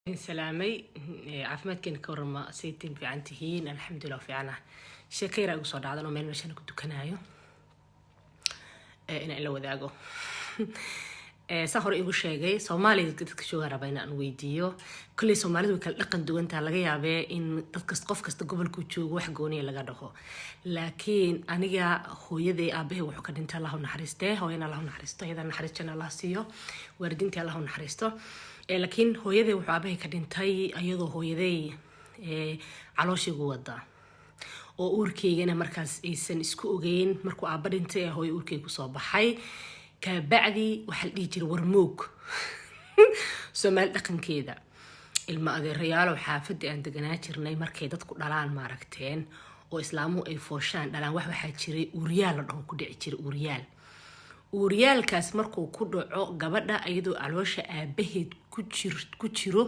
سلامي عافمادكين كورما سيتين في عنتهين الحمد لله في عنه شكيرا قصاد عدنا ومين مشان كنت كنايو إن إلا وذاقو سهر إيغو شاقي سومالي dadka jooga raba in aan weydiiyo kulli Soomaalidu kala dhaqan duwan tahay laga yaabee in dadka qof kasta gobolku joogo wax gooniya laga dhaho laakiin aniga hooyaday aabahay wuxuu ka dhintay Allah u naxariistay hooyana Allah u naxariisto iyada naxariisana Allah siiyo waardinta Allah u naxariisto laakiin hooyaday wuxuu aabahay ka dhintay ayadoo hooyaday calooshigu wada oo uurkeygana markaas aysan isku ogeyn markuu aaba dhintay hooyo uurkeygu soo baxay كبعدي وحل يجري ورموك سومال دقن كيدا ilma adeerayaal xaafadii aan deganaa jirnay markay dadku dhalaan maaragteen oo islaamu ay fooshaan dhalaan waxa jiray uuriyaal la dhaho ku dhici jiray uuriyaalkaas markuu ku dhaco gabadha ayadoo caloosha aabaheed ku jiro